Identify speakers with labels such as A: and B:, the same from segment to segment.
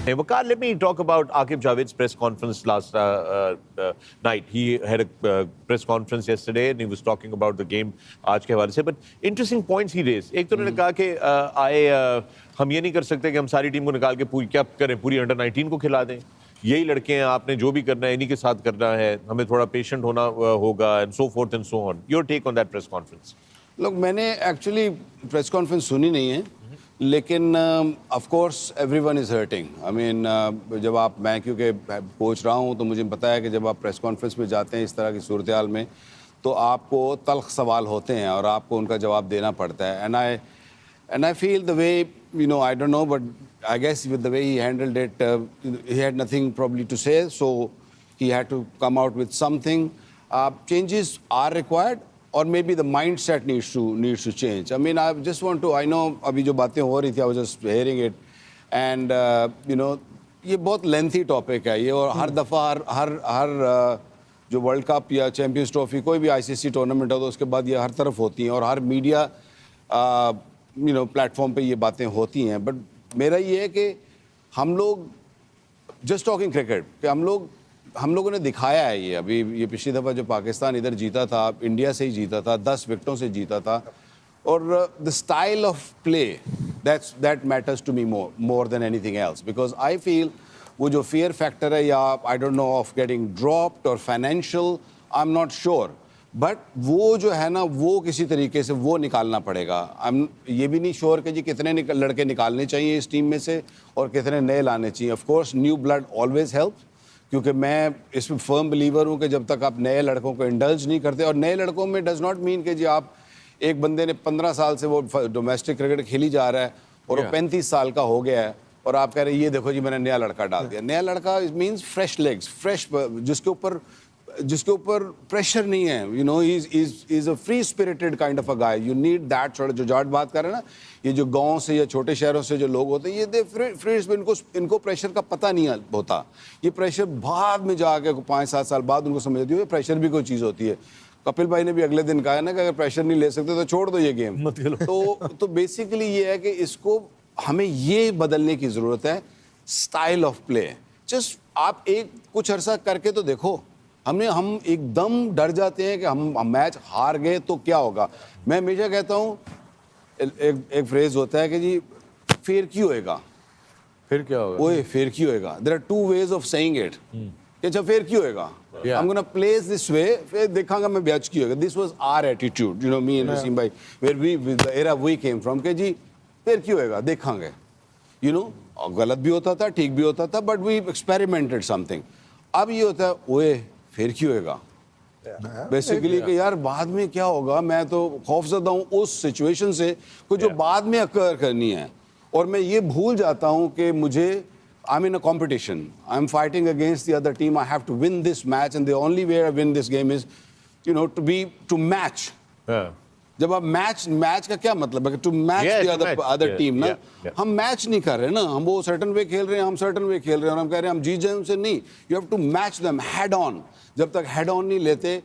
A: Hey, Waqar, let me talk about Aqib Javed's press conference last night. He had a press conference yesterday and he was talking about the game आज के हवाले से. But interesting points he raised. एक तो उन्होंने कहा कि हम ये नहीं कर सकते कि हम सारी टीम को निकाल के पूरी क्या करें, पूरी अंडर 19 को खिला दें. यही लड़के हैं, आपने जो भी करना है इन्हीं के साथ करना है, हमें थोड़ा पेशेंट होना होगा and so forth and so on. Your take on that press conference?
B: लोग मैंने एक्चुअली प्रेस कॉन्फ्रेंस सुनी नहीं है, लेकिन of course everyone is hurting. I mean जब मैं क्योंकि कोच रहा हूँ तो मुझे पता है कि जब आप प्रेस कॉन्फ्रेंस में जाते हैं इस तरह की सूरत हाल में तो आपको तल्ख सवाल होते हैं और आपको उनका जवाब देना पड़ता है. And I feel the way I don't know but I guess with the way he handled it he had nothing probably to say, so he had to come out with something. Changes are required. और maybe the mindset needs to change. I mean I just want to, I know अभी जो बातें हो रही थी I was just hearing it and ये बहुत lengthy topic है ये, और हर दफ़ा हर जो वर्ल्ड कप या चैम्पियंस ट्रॉफी कोई भी आईसीसी टूर्नामेंट हो तो उसके बाद ये हर तरफ होती हैं और हर मीडिया प्लेटफॉर्म पे ये बातें होती हैं. बट मेरा ये है कि हम लोग जस्ट टॉकिंग क्रिकेट कि हम लोगों ने दिखाया है ये. अभी ये पिछली दफ़ा जो पाकिस्तान इधर जीता था, इंडिया से ही जीता था, 10 विकेटों से जीता था. और the style of play that matters to me more than anything else, because I feel वो जो फियर फैक्टर है या I don't know of getting dropped और financial, I am not sure, but वो जो है ना वो किसी तरीके से वो निकालना पड़ेगा. आई एम ये भी नहीं श्योर कि जी कितने लड़के निकालने चाहिए इस टीम में से और कितने नए लाने चाहिए. Of course new blood always help, क्योंकि मैं इसमें फर्म बिलीवर हूँ कि जब तक आप नए लड़कों को इंडल्ज नहीं करते, और नए लड़कों में डज नॉट मीन कि जी आप एक बंदे ने 15 साल से वो डोमेस्टिक क्रिकेट खेली जा रहा है और वो 35 साल का हो गया है और आप कह रहे हैं ये देखो जी मैंने नया लड़का डाल दिया. नया लड़का मीन्स फ्रेश लेग्स, फ्रेश, जिसके ऊपर प्रेशर नहीं है. You know is a free spirited kind of a guy. You need that. जो जाट बात कर रहे हैं ना, ये जो गांव से या छोटे शहरों से जो लोग होते हैं ये फ्री, इनको प्रेशर का पता नहीं होता. ये प्रेशर बाद में जाके 5-7 साल बाद उनको समझ आती है प्रेशर भी कोई चीज़ होती है. कपिल भाई ने भी अगले दिन कहा ना कि अगर प्रेशर नहीं ले सकते तो छोड़ दो ये गेम. तो बेसिकली ये है कि इसको हमें ये बदलने की ज़रूरत है, स्टाइल ऑफ प्ले. जस्ट आप कुछ अरसा करके तो देखो. हम एकदम डर जाते हैं कि हम मैच हार गए तो क्या होगा. मैं हमेशा कहता हूँ एक फ्रेज होता है कि जी फिर क्यों होएगा,
A: फिर क्या होगा,
B: ओए फिर क्यों होएगा. There are 2 ways of saying it कि अच्छा फिर क्यों होएगा. I am gonna place this way, फिर देखांगा मैं बैच क्यों होएगा. This was our attitude, you know, me and Naseem भाई, where we with the era we came from कि जी फिर क्यों होएगा देखांगे. यू नो गलत भी होता था, ठीक भी होता था, बट वी एक्सपेरिमेंटेड समथिंग. अब ये होता है ओए फिर क्यों होएगा बेसिकली कि यार बाद में क्या होगा. मैं तो खौफजदा हूँ उस सिचुएशन से को जो बाद में अकर करनी है, और मैं ये भूल जाता हूँ कि मुझे I am in a competition, I am fighting against the other team, I have to win this match and the only way I win this game is you know to match. जब आप match का क्या मतलब है, to match the other team ना. हम match नहीं कर रहे ना, हम वो सर्टन वे खेल रहे हैं, हम सर्टन वे खेल रहे हैं और हम कह रहे हैं हम जीत जाए उनसे. नहीं, you have to match them head on. जब तक हेड ऑन नहीं लेते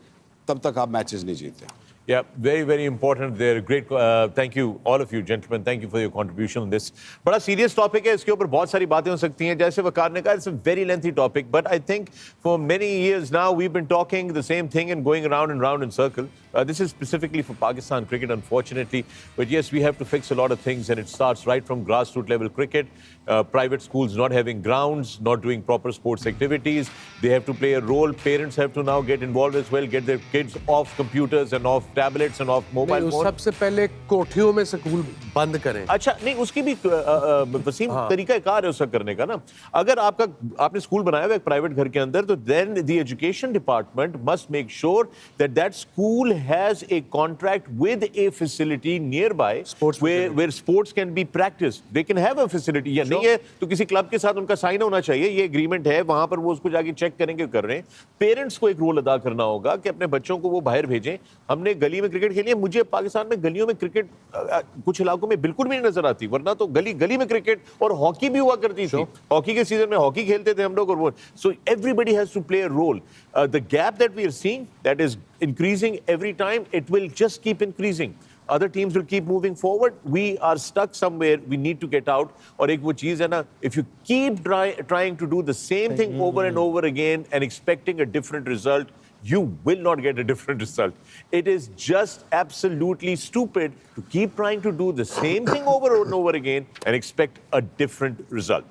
B: तब तक आप मैचेस नहीं जीतते.
A: Yeah, very, very important there. Great. Thank you, all of you, gentlemen. Thank you for your contribution on this. बड़ा serious topic है, इसके ऊपर बहुत सारी बातें हो सकती हैं. जैसे वकार ने कहा, it's a very lengthy topic, but I think for many years now we've been talking the same thing and going around and round in circle. This is specifically for Pakistan cricket, unfortunately. But yes, we have to fix a lot of things, and it starts right from grassroots level cricket. Private schools not having grounds, not doing proper sports activities. They have to play a role. Parents have to now get involved as well, get their kids off computers and off tablets and off mobile phones.
C: सबसे पहले कोठियों में school बंद करें.
A: अच्छा नहीं, उसकी भी वसीम तरीका कार है उसका करने का ना. अगर आपने स्कूल बनाया हुआ एक प्राइवेट घर के अंदर, तो then the education department must make sure that that school has a contract with a facility nearby where sports can be practiced. They can have a facility. या नहीं है तो किसी क्लब के साथ उनका साइन होना चाहिए, ये एग्रीमेंट है, वहां पर वो उसको जाके चेक करेंगे, कर रहे हैं. पेरेंट्स को एक रोल अदा करना होगा कि अपने बच्चों को वो बाहर भेजें. हमने गली में क्रिकेट खेली है. मुझे पाकिस्तान में गलियों में क्रिकेट कुछ इलाकों में बिल्कुल भी नहीं नजर आती, वरना तो गली में क्रिकेट और हॉकी भी हुआ करती थी. हॉकी के सीजन में हॉकी खेलते थे हम लोग. और वो so everybody has to play a role. The gap that we are seeing that is increasing every time, it will just keep increasing. other teams will keep moving forward. We are stuck somewhere. We need to get out. और एक वो चीज़ है ना, if you keep trying to do the same thing over and over again and expecting a different result, you will not get a different result. It is just absolutely stupid to keep trying to do the same thing over and over again and expect a different result.